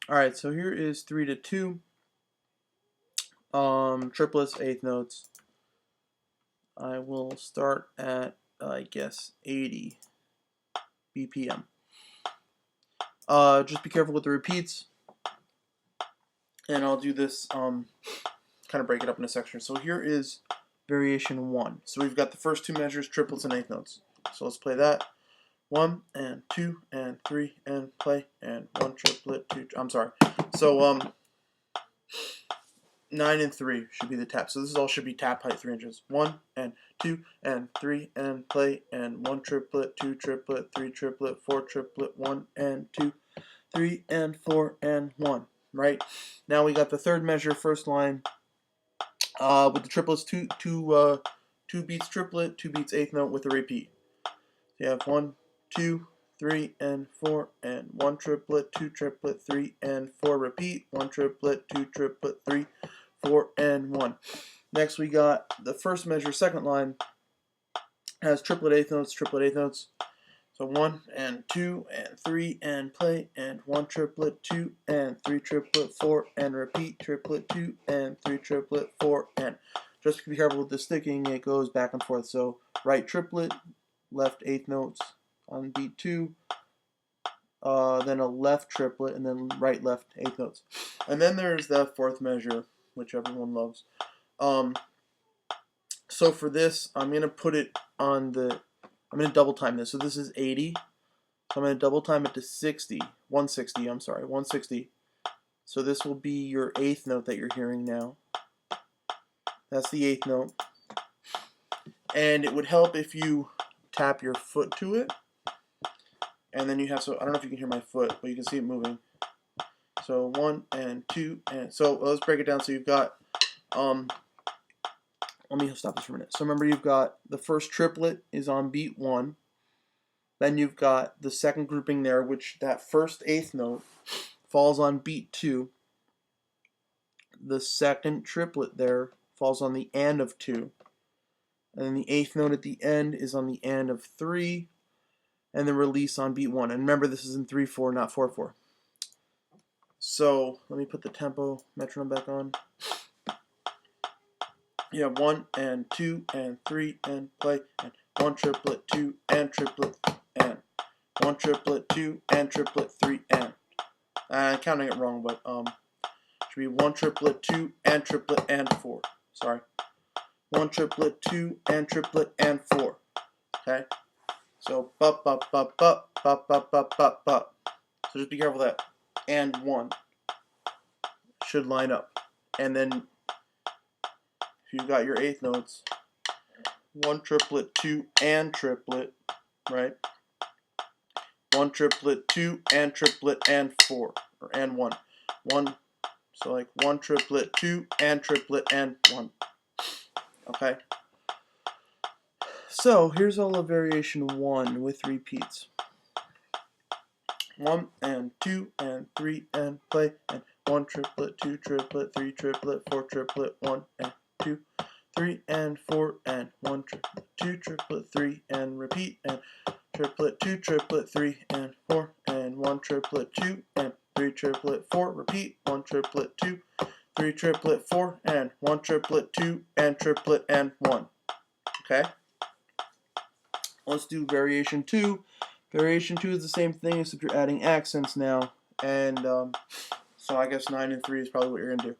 Alright, so here is 3 to 2. Triplets, eighth notes. I will start at, I guess, 80 BPM. Just be careful with the repeats. And I'll do this, kind of break it up into sections. So here is variation 1. So we've got the first two measures, triplets and eighth notes. So let's play that. 1 and 2 and 3 and play, and 1 triplet, 2. I'm sorry. So 9 and 3 should be the tap. So this all should be tap height 3 inches. 1 and 2 and 3 and play, and 1 triplet, 2 triplet, 3 triplet, 4 triplet, 1 and 2, 3 and 4 and 1. Right? Now we got the third measure, first line, with the triplets, two beats triplet, 2 beats eighth note with a repeat. So you have 1, 2, 3 and 4, and 1 triplet, 2 triplet, 3 and 4 repeat, 1 triplet, 2 triplet, 3, 4 and 1. Next we got the first measure, second line, has triplet eighth notes, triplet eighth notes. So 1 and 2 and 3 and play, and 1 triplet, 2 and 3 triplet, 4 and repeat, triplet, 2 and 3 triplet, 4 and. Just be careful with the sticking, it goes back and forth. So right triplet, left eighth notes on beat 2, then a left triplet, and then right left eighth notes. And then there's the fourth measure, which everyone loves. So for this, I'm going to put it on the, I'm going to double time this. So this is 80. So I'm going to double time it to 160, I'm sorry, 160. So this will be your eighth note that you're hearing now. That's the eighth note. And it would help if you tap your foot to it. And then you have, so I don't know if you can hear my foot, but you can see it moving. So 1 and 2 and, so let's break it down. So you've got, let me stop this for a minute. So remember, you've got the first triplet is on beat 1. Then you've got the second grouping there, which that first eighth note falls on beat 2. The second triplet there falls on the and of 2. And then the eighth note at the end is on the and of 3. And the release on beat 1. And remember, this is in 3/4, not 4/4. So let me put the tempo metronome back on. You have 1 and 2 and 3 and play, and 1 triplet, 2 and triplet, and 1 triplet, 2 and triplet, 3 and. I'm counting it wrong, but should be 1 triplet, 2 and triplet and 4. Sorry. 1 triplet, 2 and triplet and 4. Okay? So bup bup bup bup bup bup bup bup bup. So just be careful that and 1 should line up. And then if you've got your eighth notes, 1 triplet, 2 and triplet, right? 1 triplet, 2 and triplet and 4, or and 1. 1, so like 1 triplet, 2 and triplet and 1. Okay? So here's all of variation 1 with repeats. 1 and 2 and 3 and play, and 1 triplet, 2 triplet, 3 triplet, 4 triplet, 1 and 2, 3 and 4 and 1 triplet, 2 triplet, 3 and repeat, and triplet, 2 triplet, 3 and 4 and 1 triplet, 2 and 3 triplet, 4 repeat, 1 triplet, 2, 3 triplet, 4 and 1 triplet, 2 and triplet and 1. Okay? Let's do variation 2. Variation 2 is the same thing, except you're adding accents now. And so I guess 9 and 3 is probably what you're going to do.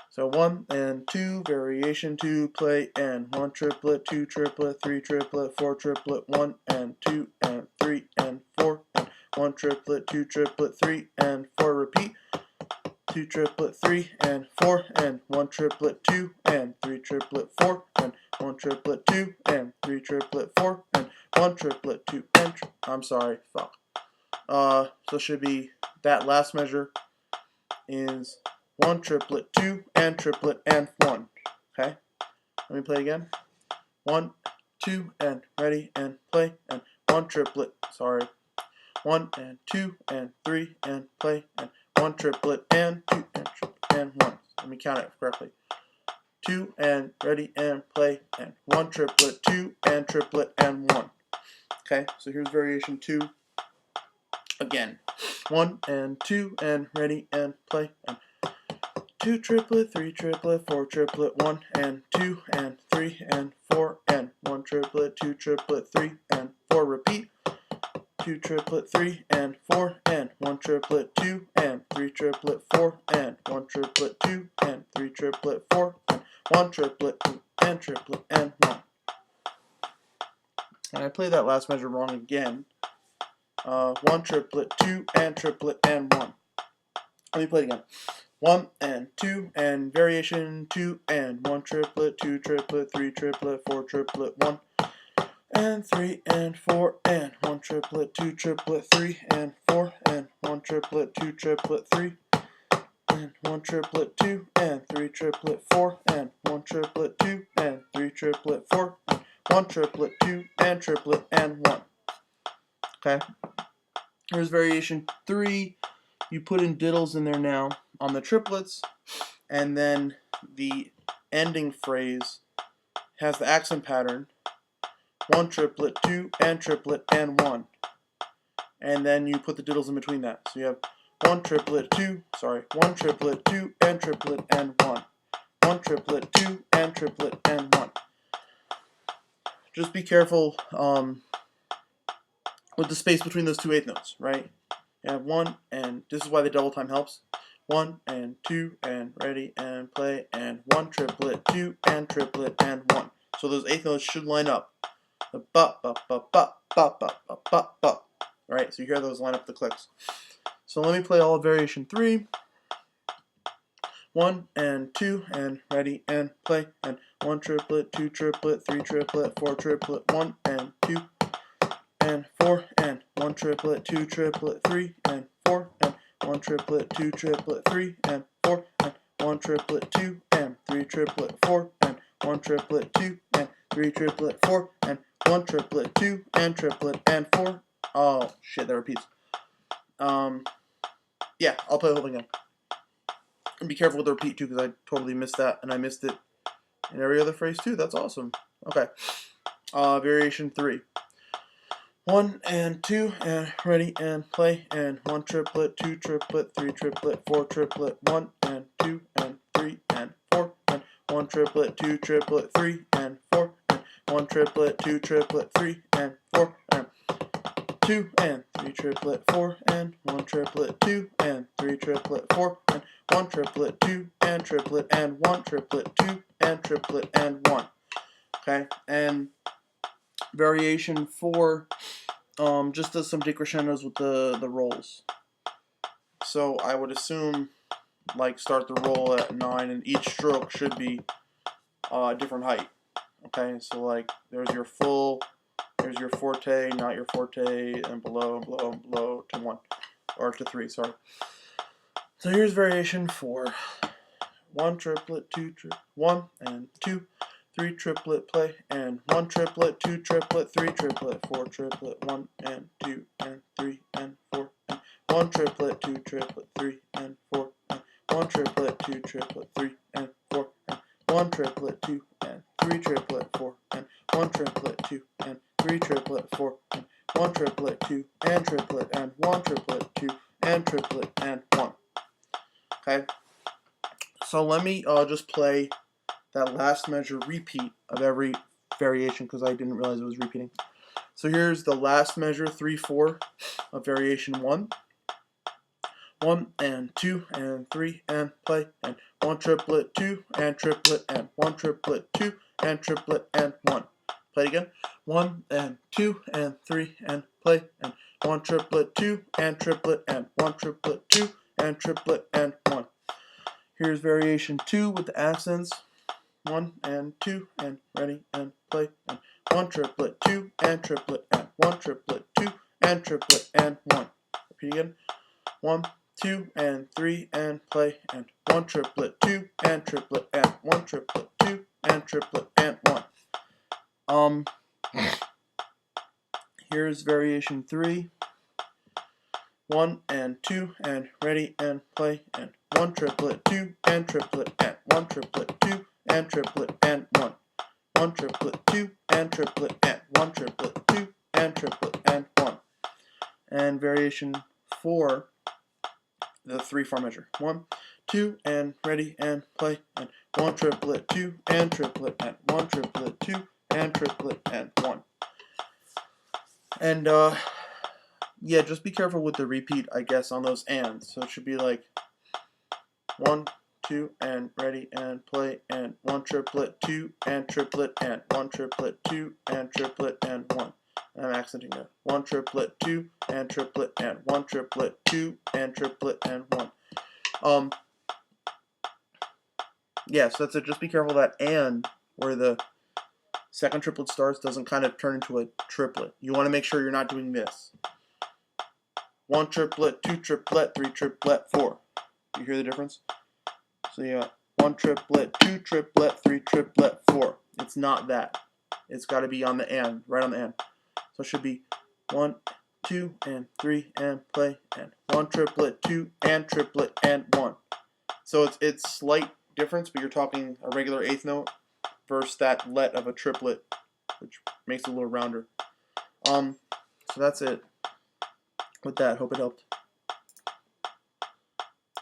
So 1 and 2, variation 2, play, and 1 triplet, 2 triplet, 3 triplet, 4 triplet, 1 and 2 and 3 and 4, and 1 triplet, 2 triplet, 3 and 4, repeat, 2 triplet, 3 and 4, and 1 triplet, 2 and 3 triplet, 4, and 1 triplet, 2 and 3 triplet, 4, and 1 triplet, 2 and I'm sorry, fuck. So it should be that last measure is 1 triplet, 2 and triplet and 1. Okay? Let me play again. 1, 2 and ready and play, and 1 triplet, sorry. 1 and 2 and 3 and play, and 1 triplet and 2 and triplet and 1. Let me count it correctly. 2 and ready and play, and 1 triplet, 2 and triplet and 1. Okay, so here's variation 2. Again, 1 and 2 and ready and play, and 2 triplet, 3 triplet, 4 triplet, 1 and 2 and 3 and 4 and 1 triplet, 2 triplet, 3 and 4, repeat, 2 triplet, 3 and 4 and 1 triplet, 2 and 3 triplet, 4 and 1 triplet, 2 and 3 triplet, 4 and 1 triplet, and triplet, and 1. And I played that last measure wrong again. 1 triplet, 2 and triplet, and 1. Let me play it again. 1 and 2 and variation 2 and 1 triplet, 2 triplet, 3 triplet, 4 triplet, 1 and 3 and 4 and 1 triplet, 2 triplet, 3 and 4 and 1 triplet, 2 triplet, 3 and 1 triplet, 2 and 3 triplet, 4 and 1 triplet, 2 and 3 triplet, 4 and 1 triplet, 2 and triplet, and 1. Okay. Here's variation 3. You put in diddles in there now on the triplets, and then the ending phrase has the accent pattern, 1 triplet, 2 and triplet, and 1. And then you put the diddles in between that. So you have 1 triplet, 2 and triplet, and 1. 1 triplet, 2 and triplet, and 1. Just be careful with the space between those two eighth notes, right? You have 1, and this is why the double time helps. 1 and 2 and ready and play, and 1 triplet, 2 and triplet, and 1. So those eighth notes should line up. The ba ba ba ba ba ba ba ba ba. Right? So you hear those line up the clicks. So let me play all of variation 3. 1 and 2 and ready and play, and 1 triplet, 2 triplet, 3 triplet, 4 triplet, 1 and 2 and 4 and 1 triplet, 2 triplet, 3 and 4 and 1 triplet, 2 triplet, 3 and 4 and 1 triplet, 2 and 3 triplet, 4 and 1 triplet, 2 and 3 triplet, 4 and 1 triplet, 2 and triplet, and 4. Oh shit, that repeats. Yeah, I'll play the whole thing again. And be careful with the repeat too, because I totally missed that, and I missed it in every other phrase too. That's awesome. Okay. Variation 3. 1 and 2 and ready and play, and 1 triplet, 2 triplet, 3 triplet, 4 triplet, 1 and 2 and 3 and 4 and 1 triplet, 2 triplet, 3 and 4 and 1 triplet, 2 triplet, 3 and 4 and 2 and 3 triplet, 4 and 1 triplet, 2 and 3 triplet, 4 and 1 triplet, 2 and triplet, and 1 triplet, 2 and triplet, and 1. Okay, and variation 4 just does some decrescendos with the rolls. So I would assume, like, start the roll at 9, and each stroke should be a different height. Okay, so like there's your full, there's your forte, not your forte, and below, and below, and below to 1, or to 3, sorry. So here's variation 4. 1 triplet, 2 triplet, 1 and 2, 3 triplet, play, and 1 triplet, 2 triplet, 3 triplet, 4 triplet, 1 and 2 and 3 and 4 and 1 triplet, 2 triplet, 3 and 4 and 1 triplet, 2 triplet, 3 and 4 and 1 triplet, 2 and 3 triplet, 4 and 1 triplet, 2 and 3 triplet, 4 and 1 triplet, 2 and triplet, and 1 triplet, 2 and triplet, and 1. Okay, so let me just play that last measure repeat of every variation, because I didn't realize it was repeating. So here's the last measure, 3/4 of variation 1. 1 and 2 and 3 and play, and 1 triplet, 2 and triplet, and 1 triplet, 2 and triplet, and 1. Play it again. 1 and 2 and 3 and play, and 1 triplet, 2 and triplet, and 1 triplet, 2 and triplet, and 1. Here's variation 2 with the accents. 1 and 2 and ready and play, and 1 triplet, 2 and triplet, and 1 triplet, 2 and triplet, and 1. Repeat again. 1, 2 and 3 and play, and 1 triplet, 2 and triplet, and 1 triplet, 2 and triplet, and 1. Here's variation 3. 1 and 2 and ready and play, and 1 triplet, 2 and triplet, and 1 triplet, 2 and triplet, and 1. 1 triplet, 2 and triplet, and 1 triplet, 2 and triplet, and 1. And variation for the 3/4 measure. 1, 2, and ready and play, and 1 triplet, 2, and triplet, and 1 triplet, 2, and triplet, and 1. And yeah, just be careful with the repeat, I guess, on those ands. So it should be like 1, 2, and ready and play, and 1 triplet, 2, and triplet, and 1 triplet, 2, and triplet, and 1. And I'm accenting that. 1 triplet, 2, and triplet, and 1 triplet, 2, and triplet, and 1. Yeah, so that's it. Just be careful that and where the second triplet starts doesn't kind of turn into a triplet. You want to make sure you're not doing this. 1 triplet, 2 triplet, 3 triplet, 4. You hear the difference? So you got 1 triplet, 2 triplet, 3 triplet, 4. It's not that. It's got to be on the and, right on the and. So it should be 1, 2, and 3, and play, and 1 triplet, 2, and triplet, and 1. So it's slight difference, but you're talking a regular eighth note versus that let of a triplet, which makes it a little rounder. So that's it with that. Hope it helped.